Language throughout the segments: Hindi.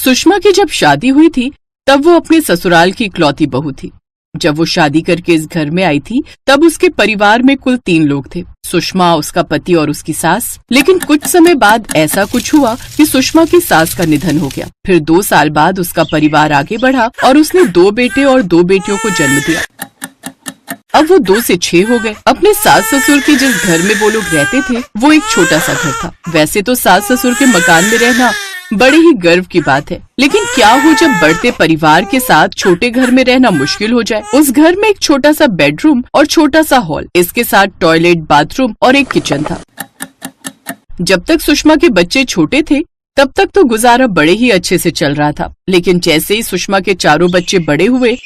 सुषमा की जब शादी हुई थी तब वो अपने ससुराल की इकलौती बहू थी। जब वो शादी करके इस घर में आई थी तब उसके परिवार में कुल 3 लोग थे, सुषमा, उसका पति और उसकी सास। लेकिन कुछ समय बाद ऐसा कुछ हुआ कि सुषमा की सास का निधन हो गया। फिर 2 साल बाद उसका परिवार आगे बढ़ा और उसने 2 बेटे और 2 बेटियों को जन्म दिया। अब वो 2 से 6 हो गए। अपने सास ससुर के जिस घर में वो लोग रहते थे वो एक छोटा सा घर था। वैसे तो सास ससुर के मकान में रहना बड़े ही गर्व की बात है, लेकिन क्या हो जब बढ़ते परिवार के साथ छोटे घर में रहना मुश्किल हो जाए। उस घर में एक छोटा सा बेडरूम और छोटा सा हॉल, इसके साथ टॉयलेट, बाथरूम और एक किचन था। जब तक सुषमा के बच्चे छोटे थे तब तक तो गुजारा बड़े ही अच्छे से चल रहा था, लेकिन जैसे ही सुषमा के चारों बच्चे बड़े हुए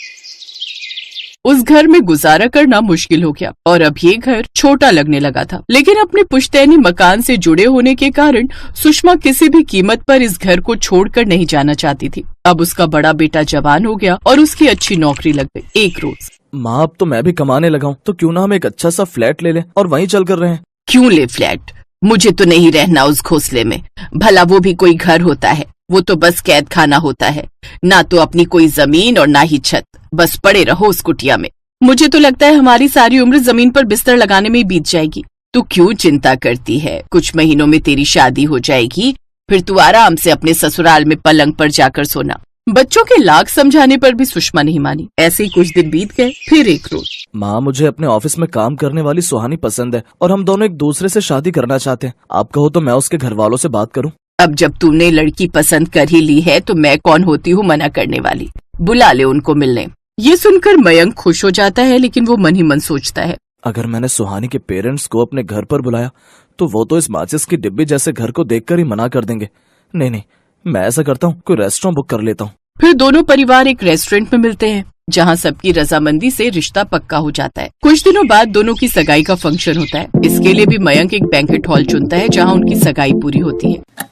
उस घर में गुजारा करना मुश्किल हो गया और अब ये घर छोटा लगने लगा था। लेकिन अपने पुश्तैनी मकान से जुड़े होने के कारण सुषमा किसी भी कीमत पर इस घर को छोड़कर नहीं जाना चाहती थी। अब उसका बड़ा बेटा जवान हो गया और उसकी अच्छी नौकरी लग गई। एक रोज, माँ अब तो मैं भी कमाने लगा हूँ, तो क्यों ना हम एक अच्छा सा फ्लैट ले लें और वहीं चल कर रहें। क्यों ले फ्लैट? मुझे तो नहीं रहना उस घोंसले में। भला वो भी कोई घर होता है? वो तो बस कैद खाना होता है। ना तो अपनी कोई जमीन और ना ही छत, बस पड़े रहो उस कुटिया में। मुझे तो लगता है हमारी सारी उम्र जमीन पर बिस्तर लगाने में ही बीत जाएगी। तू क्यों चिंता करती है? कुछ महीनों में तेरी शादी हो जाएगी, फिर तू आराम से अपने ससुराल में पलंग पर जाकर सोना। बच्चों के लाख समझाने पर भी सुषमा नहीं मानी। ऐसे ही कुछ दिन बीत गए। फिर एक रोज, माँ मुझे अपने ऑफिस में काम करने वाली सुहानी पसंद है और हम दोनों एक दूसरे से शादी करना चाहते हैं। आप कहो तो मैं उसके घर वालों से बात करूँ। अब जब तूने लड़की पसंद कर ही ली है तो मैं कौन होती हूँ मना करने वाली। बुला ले उनको मिलने। ये सुनकर मयंक खुश हो जाता है, लेकिन वो मन ही मन सोचता है, अगर मैंने सुहानी के पेरेंट्स को अपने घर पर बुलाया तो वो तो इस माचिस की डिब्बी जैसे घर को देखकर ही मना कर देंगे। नहीं, मैं ऐसा करता हूँ, कोई रेस्टोरेंट बुक कर लेता हूँ। फिर दोनों परिवार एक रेस्टोरेंट में मिलते हैं जहाँ सबकी रजामंदी से रिश्ता पक्का हो जाता है। कुछ दिनों बाद दोनों की सगाई का फंक्शन होता है। इसके लिए भी मयंक एक बैंकेट हॉल चुनता है जहाँ उनकी सगाई पूरी होती है।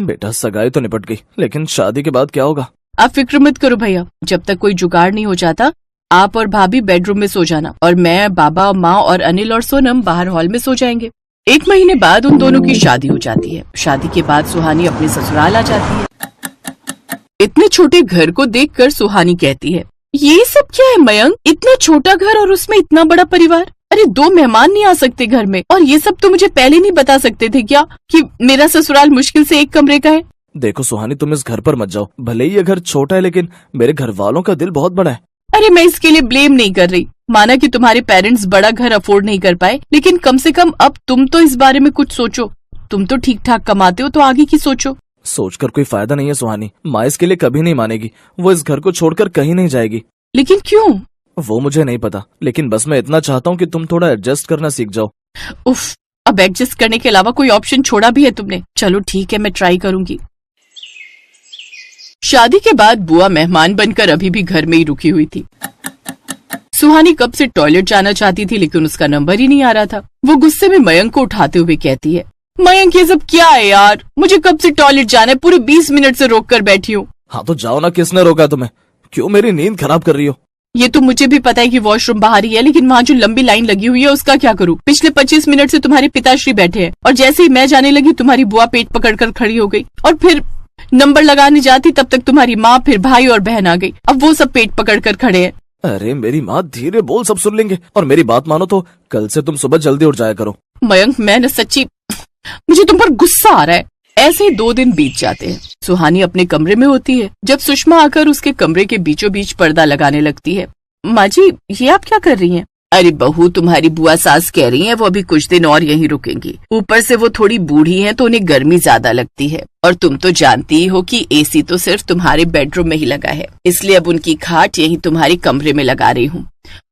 बेटा सगाई तो निपट गई, लेकिन शादी के बाद क्या होगा? आप फिक्र मत करो भैया, जब तक कोई जुगाड़ नहीं हो जाता आप और भाभी बेडरूम में सो जाना और मैं, बाबा, माँ और अनिल और सोनम बाहर हॉल में सो जाएंगे। 1 महीने बाद उन दोनों की शादी हो जाती है। शादी के बाद सुहानी अपने ससुराल आ जाती है। इतने छोटे घर को देखकर सुहानी कहती है, ये सब क्या है मयंक? इतना छोटा घर और उसमें इतना बड़ा परिवार। अरे 2 मेहमान नहीं आ सकते घर में? और ये सब तो मुझे पहले नहीं बता सकते थे क्या कि मेरा ससुराल मुश्किल से 1 कमरे का है? देखो सुहानी, तुम इस घर पर मत जाओ। भले ही ये घर छोटा है, लेकिन मेरे घर वालों का दिल बहुत बड़ा है। अरे मैं इसके लिए ब्लेम नहीं कर रही। माना कि तुम्हारे पेरेंट्स बड़ा घर अफोर्ड नहीं कर पाए, लेकिन कम से कम अब तुम तो इस बारे में कुछ सोचो। तुम तो ठीक ठाक कमाते हो, तो आगे की सोचो। सोचकर कोई फायदा नहीं है सुहानी। माँ इसके लिए कभी नहीं मानेगी। वो इस घर को छोड़कर कहीं नहीं जाएगी। लेकिन क्यों? वो मुझे नहीं पता, लेकिन बस मैं इतना चाहता हूँ कि तुम थोड़ा एडजस्ट करना सीख जाओ। उफ, अब एडजस्ट करने के अलावा कोई ऑप्शन छोड़ा भी है तुमने? चलो ठीक है, मैं ट्राई करूंगी। शादी के बाद बुआ मेहमान बनकर अभी भी घर में ही रुकी हुई थी। सुहानी कब से टॉयलेट जाना चाहती थी, लेकिन उसका नंबर ही नहीं आ रहा था। वो गुस्से में मयंक को उठाते हुए कहती है, मयंक ये सब क्या है यार? मुझे कब से टॉयलेट जाना है, पूरे 20 मिनट से रोक कर बैठी हूँ। हाँ तो जाओ ना, किसने रोका तुम्हें? क्यों मेरी नींद खराब कर रही हो? ये तो मुझे भी पता है कि वॉशरूम बाहर ही है, लेकिन वहाँ जो लंबी लाइन लगी हुई है उसका क्या करूँ? पिछले 25 मिनट से तुम्हारे पिताश्री बैठे हैं और जैसे ही मैं जाने लगी तुम्हारी बुआ पेट पकड़कर खड़ी हो गई और फिर नंबर लगाने जाती तब तक तुम्हारी माँ, फिर भाई और बहन आ गई। अब वो सब पेट पकड़कर खड़े हैं। अरे मेरी माँ, धीरे बोल, सब सुन लेंगे। और मेरी बात मानो तो कल से तुम सुबह जल्दी उठ जाया करो। मयंक मैं न सच्ची, मुझे तुम पर गुस्सा आ रहा है। ऐसे ही 2 दिन बीत जाते हैं। सुहानी अपने कमरे में होती है जब सुषमा आकर उसके कमरे के बीचों बीच पर्दा लगाने लगती है। माँ जी, ये आप क्या कर रही हैं? अरे बहू, तुम्हारी बुआ सास कह रही हैं वो अभी कुछ दिन और यहीं रुकेंगी। ऊपर से वो थोड़ी बूढ़ी हैं तो उन्हें गर्मी ज्यादा लगती है, और तुम तो जानती ही हो कि एसी तो सिर्फ तुम्हारे बेडरूम में ही लगा है, इसलिए अब उनकी खाट यहीं तुम्हारे कमरे में लगा रही हूँ।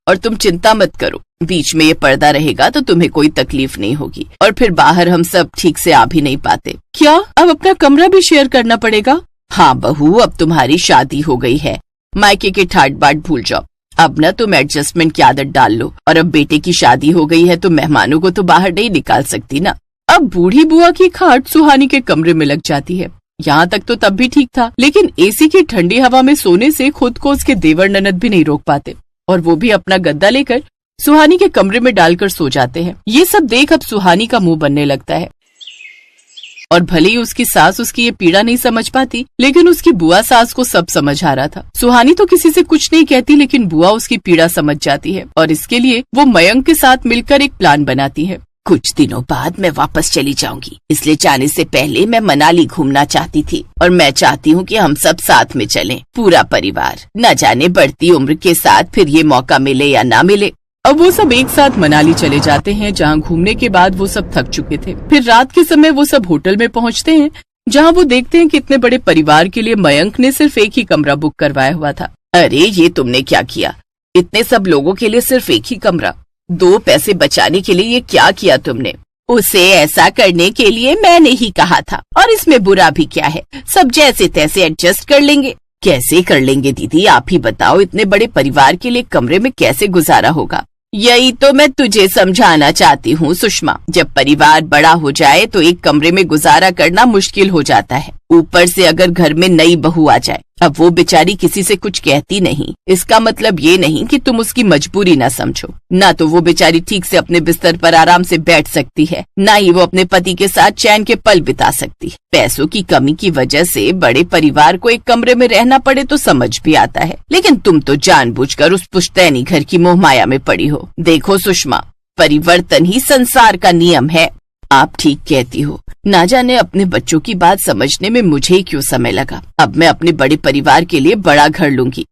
और तुम चिंता मत करो, बीच में ये पर्दा रहेगा तो तुम्हें कोई तकलीफ नहीं होगी, और फिर बाहर हम सब ठीक से आ भी नहीं पाते। क्या अब अपना कमरा भी शेयर करना पड़ेगा? हाँ बहू, अब तुम्हारी शादी हो गई है, मायके के ठाट बाट भूल जाओ। अब न तुम एडजस्टमेंट की आदत डाल लो, और अब बेटे की शादी हो गई है तो मेहमानों को तो बाहर नहीं निकाल सकती ना। अब बूढ़ी बुआ की खाट सुहानी के कमरे में लग जाती है। यहाँ तक तो तब भी ठीक था, लेकिन एसी की ठंडी हवा में सोने से खुद को उसके देवर ननद भी नहीं रोक पाते, और वो भी अपना गद्दा लेकर सुहानी के कमरे में डालकर सो जाते हैं। ये सब देख अब सुहानी का मुंह बनने लगता है। और भले ही उसकी सास उसकी ये पीड़ा नहीं समझ पाती, लेकिन उसकी बुआ सास को सब समझ आ रहा था। सुहानी तो किसी से कुछ नहीं कहती, लेकिन बुआ उसकी पीड़ा समझ जाती है और इसके लिए वो मयंक के साथ मिलकर एक प्लान बनाती है। कुछ दिनों बाद मैं वापस चली जाऊंगी, इसलिए जाने से पहले मैं मनाली घूमना चाहती थी और मैं चाहती हूँ कि हम सब साथ में चलें, पूरा परिवार। न जाने बढ़ती उम्र के साथ फिर ये मौका मिले या ना मिले। अब वो सब एक साथ मनाली चले जाते हैं, जहाँ घूमने के बाद वो सब थक चुके थे। फिर रात के समय वो सब होटल में पहुँचते हैं, जहाँ वो देखते हैं कि इतने बड़े परिवार के लिए मयंक ने सिर्फ एक ही कमरा बुक करवाया हुआ था। अरे ये तुमने क्या किया? इतने सब लोगों के लिए सिर्फ एक ही कमरा? 2 पैसे बचाने के लिए ये क्या किया तुमने? उसे ऐसा करने के लिए मैंने ही कहा था, और इसमें बुरा भी क्या है? सब जैसे तैसे एडजस्ट कर लेंगे। कैसे कर लेंगे दीदी, आप ही बताओ। इतने बड़े परिवार के लिए कमरे में कैसे गुजारा होगा? यही तो मैं तुझे समझाना चाहती हूँ सुषमा। जब परिवार बड़ा हो जाए तो एक कमरे में गुजारा करना मुश्किल हो जाता है। ऊपर से अगर घर में नई बहू आ जाए, अब वो बेचारी किसी से कुछ कहती नहीं, इसका मतलब ये नहीं कि तुम उसकी मजबूरी ना समझो। ना तो वो बेचारी ठीक से अपने बिस्तर पर आराम से बैठ सकती है, ना ही वो अपने पति के साथ चैन के पल बिता सकती। पैसों की कमी की वजह से बड़े परिवार को एक कमरे में रहना पड़े तो समझ भी आता है, लेकिन तुम तो जानबूझकर उस पुश्तैनी घर की मोहमाया में पड़ी हो। देखो सुषमा, परिवर्तन ही संसार का नियम है। आप ठीक कहती हो। ना जाने अपने बच्चों की बात समझने में मुझे ही क्यों समय लगा। अब मैं अपने बड़े परिवार के लिए बड़ा घर लूंगी।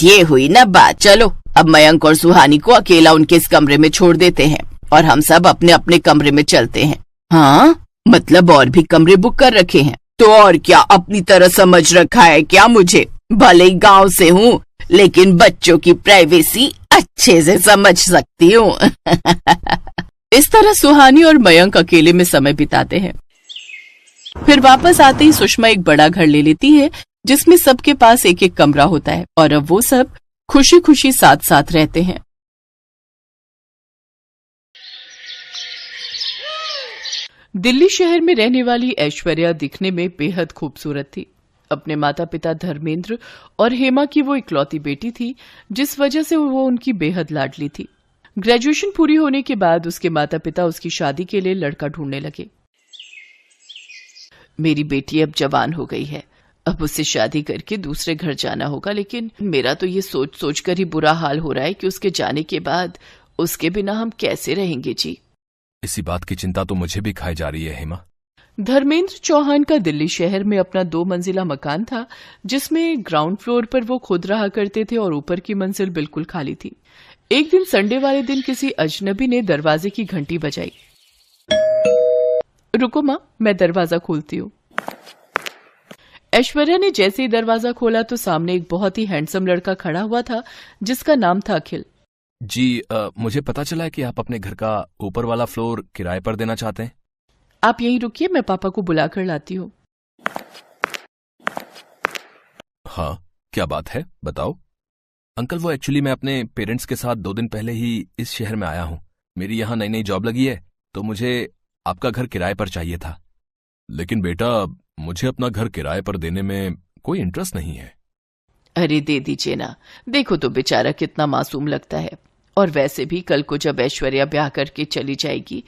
ये हुई ना बात। चलो अब मयंक और सुहानी को अकेला उनके इस कमरे में छोड़ देते हैं और हम सब अपने अपने कमरे में चलते हैं। हाँ, मतलब और भी कमरे बुक कर रखे हैं? तो और क्या, अपनी तरह समझ रखा है क्या मुझे? भले ही गाँव से हूँ, लेकिन बच्चों की प्राइवेसी अच्छे से समझ सकती हूँ। इस तरह सुहानी और मयंक अकेले में समय बिताते हैं। फिर वापस आते ही सुषमा एक बड़ा घर ले लेती है, जिसमें सबके पास एक एक कमरा होता है और अब वो सब खुशी खुशी साथ साथ रहते हैं। दिल्ली शहर में रहने वाली ऐश्वर्या दिखने में बेहद खूबसूरत थी। अपने माता पिता धर्मेंद्र और हेमा की वो इकलौती बेटी थी, जिस वजह से वो उनकी बेहद लाडली थी। ग्रेजुएशन पूरी होने के बाद उसके माता पिता उसकी शादी के लिए लड़का ढूंढने लगे। मेरी बेटी अब जवान हो गई है, अब उससे शादी करके दूसरे घर जाना होगा, लेकिन मेरा तो ये सोच सोच कर ही बुरा हाल हो रहा है कि उसके जाने के बाद उसके बिना हम कैसे रहेंगे जी। इसी बात की चिंता तो मुझे भी खाई जा रही है हेमा। धर्मेंद्र चौहान का दिल्ली शहर में अपना 2 मंजिला मकान था, जिसमें ग्राउंड फ्लोर पर वो खुद रहा करते थे और ऊपर की मंजिल बिल्कुल खाली थी। एक दिन संडे वाले दिन किसी अजनबी ने दरवाजे की घंटी बजाई। रुको माँ, मैं दरवाजा खोलती हूँ। ऐश्वर्या ने जैसे ही दरवाजा खोला तो सामने एक बहुत ही हैंडसम लड़का खड़ा हुआ था, जिसका नाम था अखिल। जी, मुझे पता चला है कि आप अपने घर का ऊपर वाला फ्लोर किराए पर देना चाहते हैं। आप यहीं रुकिए, मैं पापा को बुलाकर लाती हूँ। हाँ, क्या बात है, बताओ। अंकल, वो एक्चुअली मैं अपने पेरेंट्स के साथ 2 दिन पहले ही इस शहर में आया हूँ। मेरी यहाँ नई नई जॉब लगी है, तो मुझे आपका घर किराए पर चाहिए था। लेकिन बेटा, मुझे अपना घर किराए पर देने में कोई इंटरेस्ट नहीं है। अरे दे दीजिए ना, देखो तो बेचारा कितना मासूम लगता है। और वैसे भी कल को जब ऐश्वर्या ब्याह करके चली जाएगी,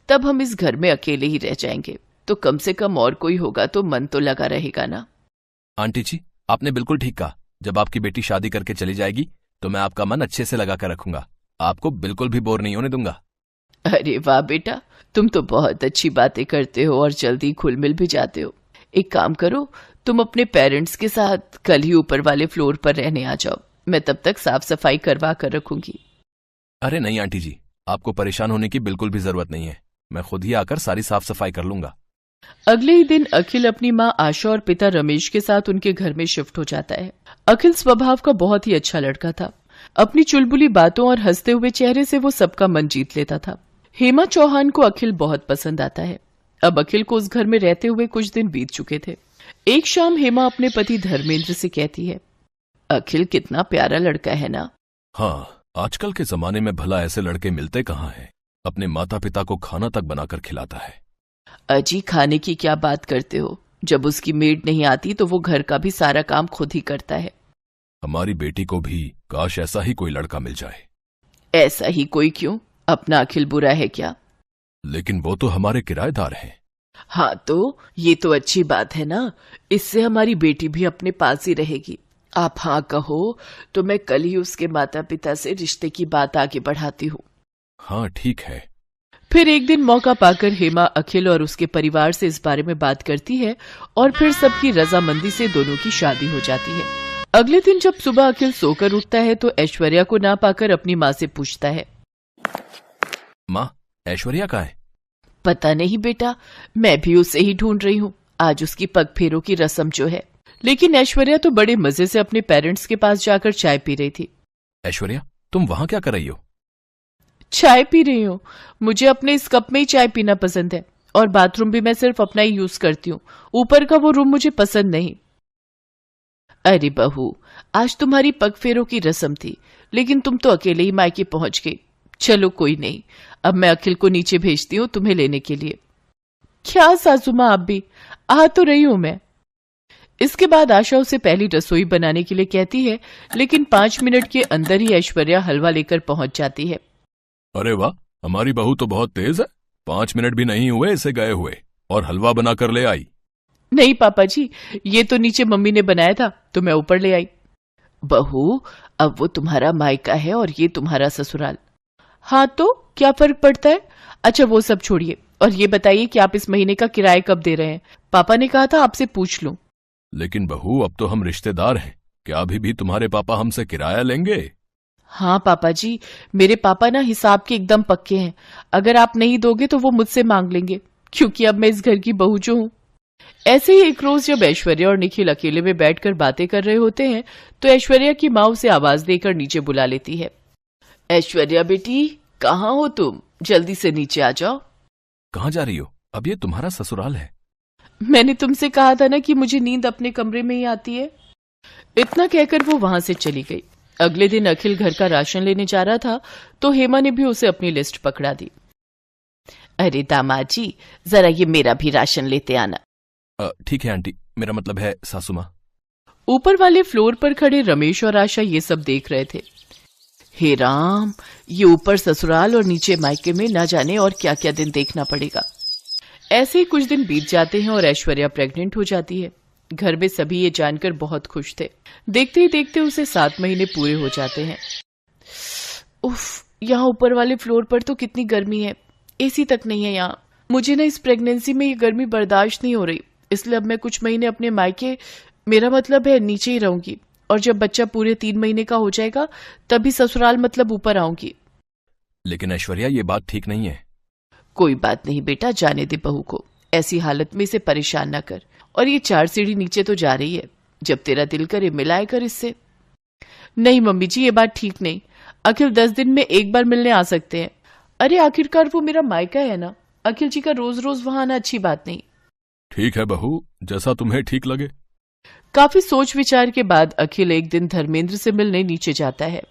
तब हम इस घर में अकेले ही रह जाएंगे, तो कम से कम और कोई होगा तो मन तो लगा रहेगा ना। आंटी जी, आपने बिल्कुल ठीक कहा। जब आपकी बेटी शादी करके चली जाएगी तो मैं आपका मन अच्छे से लगा कर रखूंगा, आपको बिल्कुल भी बोर नहीं होने दूंगा। अरे वाह बेटा, तुम तो बहुत अच्छी बातें करते हो और जल्दी घुल मिल भी जाते हो। एक काम करो, तुम अपने पेरेंट्स के साथ कल ही ऊपर वाले फ्लोर पर रहने आ जाओ, मैं तब तक साफ सफाई करवा कर रखूंगी। अरे नहीं आंटी जी, आपको परेशान होने की बिल्कुल भी जरूरत नहीं है, मैं खुद ही आकर सारी साफ सफाई कर लूंगा। अगले ही दिन अखिल अपनी माँ आशा और पिता रमेश के साथ उनके घर में शिफ्ट हो जाता है। अखिल स्वभाव का बहुत ही अच्छा लड़का था। अपनी चुलबुली बातों और हंसते हुए चेहरे से वो सबका मन जीत लेता था। हेमा चौहान को अखिल बहुत पसंद आता है। अब अखिल को उस घर में रहते हुए कुछ दिन बीत चुके थे। एक शाम हेमा अपने पति धर्मेंद्र से कहती है, अखिल कितना प्यारा लड़का है ना। हाँ, आजकल के जमाने में भला ऐसे लड़के मिलते कहाँ हैं। अपने माता पिता को खाना तक बनाकर खिलाता है। अजी, खाने की क्या बात करते हो, जब उसकी मेड नहीं आती तो वो घर का भी सारा काम खुद ही करता है। हमारी बेटी को भी काश ऐसा ही कोई लड़का मिल जाए। ऐसा ही कोई क्यों, अपना अखिल बुरा है क्या? लेकिन वो तो हमारे किराएदार हैं, हाँ तो ये तो अच्छी बात है ना, इससे हमारी बेटी भी अपने पास ही रहेगी। आप हाँ कहो तो मैं कल ही उसके माता पिता से रिश्ते की बात आगे बढ़ाती हूँ। हाँ ठीक है। फिर एक दिन मौका पाकर हेमा अखिल और उसके परिवार से इस बारे में बात करती है और फिर सबकी रजामंदी से दोनों की शादी हो जाती है। अगले दिन जब सुबह अखिल सोकर उठता है तो ऐश्वर्या को ना पाकर अपनी माँ से पूछता है, माँ, ऐश्वर्या कहाँ है? पता नहीं बेटा, मैं भी उसे ही ढूंढ रही हूँ। आज उसकी पग फेरों की रस्म जो है। लेकिन ऐश्वर्या तो बड़े मजे से अपने पेरेंट्स के पास जाकर चाय पी रही थी। ऐश्वर्या, तुम वहां क्या कर रही हो? चाय पी रही हूँ, मुझे अपने इस कप में ही चाय पीना पसंद है और बाथरूम भी मैं सिर्फ अपना ही यूज करती हूँ, ऊपर का वो रूम मुझे पसंद नहीं। अरे बहू, आज तुम्हारी पग फेरों की रस्म थी, लेकिन तुम तो अकेले ही मायके पहुंच गई। चलो कोई नहीं, अब मैं अखिल को नीचे भेजती हूँ तुम्हें लेने के लिए। क्या सासू माँ, आप भी आ तो रही हूं मैं। इसके बाद आशा उसे पहली रसोई बनाने के लिए कहती है, लेकिन 5 मिनट के अंदर ही ऐश्वर्या हलवा लेकर पहुंच जाती है। अरे वाह, हमारी बहू तो बहुत तेज है। 5 मिनट भी नहीं हुए इसे गए हुए और हलवा बनाकर ले आई। नहीं पापा जी, ये तो नीचे मम्मी ने बनाया था तो मैं ऊपर ले आई। बहू, अब वो तुम्हारा मायका है और ये तुम्हारा ससुराल। हाँ तो क्या फर्क पड़ता है। अच्छा वो सब छोड़िए और ये बताइए कि आप इस महीने का किराया कब दे रहे हैं। पापा ने कहा था आपसे पूछ लूं। लेकिन बहू, अब तो हम रिश्तेदार हैं, क्या अभी भी तुम्हारे पापा हमसे किराया लेंगे? हाँ पापा जी, मेरे पापा ना हिसाब के एकदम पक्के हैं। अगर आप नहीं दोगे तो वो मुझसे मांग लेंगे, क्योंकि अब मैं इस घर की बहू जो हूं। ऐसे ही एक रोज जब ऐश्वर्या और निखिल अकेले में बैठकर बातें कर रहे होते हैं तो ऐश्वर्या की माँ उसे आवाज देकर नीचे बुला लेती है। ऐश्वर्या बेटी, कहाँ हो तुम? जल्दी से नीचे आ जाओ। कहाँ जा रही हो? अब ये तुम्हारा ससुराल है। मैंने तुमसे कहा था ना कि मुझे नींद अपने कमरे में ही आती है। इतना कहकर वो वहां से चली गई। अगले दिन अखिल घर का राशन लेने जा रहा था तो हेमा ने भी उसे अपनी लिस्ट पकड़ा दी। अरे दामाद जी, जरा ये मेरा भी राशन लेते आना। ठीक है आंटी, मेरा मतलब है सासू माँ। ऊपर वाले फ्लोर पर खड़े रमेश और आशा ये सब देख रहे थे। हे राम, ये ऊपर ससुराल और नीचे मायके में न जाने और क्या क्या दिन देखना पड़ेगा। ऐसे ही कुछ दिन बीत जाते हैं और ऐश्वर्या प्रेग्नेंट हो जाती है। घर में सभी ये जानकर बहुत खुश थे। देखते ही देखते उसे 7 महीने पूरे हो जाते हैं। उफ, यहाँ ऊपर वाले फ्लोर पर तो कितनी गर्मी है, एसी तक नहीं है यहाँ। मुझे ना इस प्रेगनेंसी में ये गर्मी बर्दाश्त नहीं हो रही, इसलिए अब मैं कुछ महीने अपने मायके, मेरा मतलब है नीचे ही रहूंगी, और जब बच्चा पूरे 3 महीने का हो जाएगा तभी ससुराल मतलब ऊपर आऊंगी। लेकिन ऐश्वर्या, ये बात ठीक नहीं है। कोई बात नहीं बेटा, जाने दे बहू को। ऐसी हालत में इसे परेशान न कर। और ये 4 सीढ़ी नीचे तो जा रही है, जब तेरा दिल करे मिलाए कर इससे। नहीं मम्मी जी, ये बात ठीक नहीं। अखिल 10 दिन में एक बार मिलने आ सकते हैं। अरे आखिरकार वो मेरा मायका है ना, अखिल जी का रोज रोज वहां आना अच्छी बात नहीं। ठीक है बहू, जैसा तुम्हें ठीक लगे। काफी सोच विचार के बाद अखिल एक दिन धर्मेंद्र से मिलने नीचे जाता है।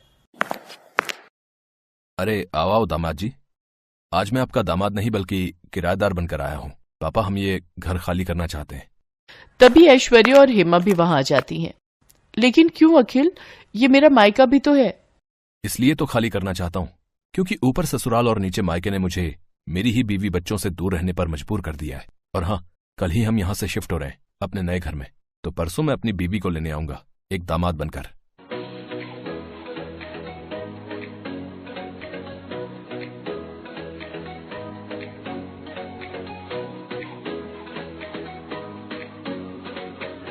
अरे आओ दामाद जी, आज मैं आपका दामाद नहीं बल्कि किराएदार बनकर आया हूँ। पापा, हम ये घर खाली करना चाहते हैं। तभी ऐश्वर्या और हेमा भी वहां आ जाती हैं। लेकिन क्यों अखिल, ये मेरा मायका भी तो है। इसलिए तो खाली करना चाहता हूँ क्योंकि ऊपर ससुराल और नीचे मायके ने मुझे मेरी ही बीवी बच्चों से दूर रहने पर मजबूर कर दिया है। और हाँ, कल ही हम यहाँ से शिफ्ट हो रहे हैं अपने नए घर में, तो परसों मैं अपनी बीवी को लेने आऊंगा एक दामाद बनकर।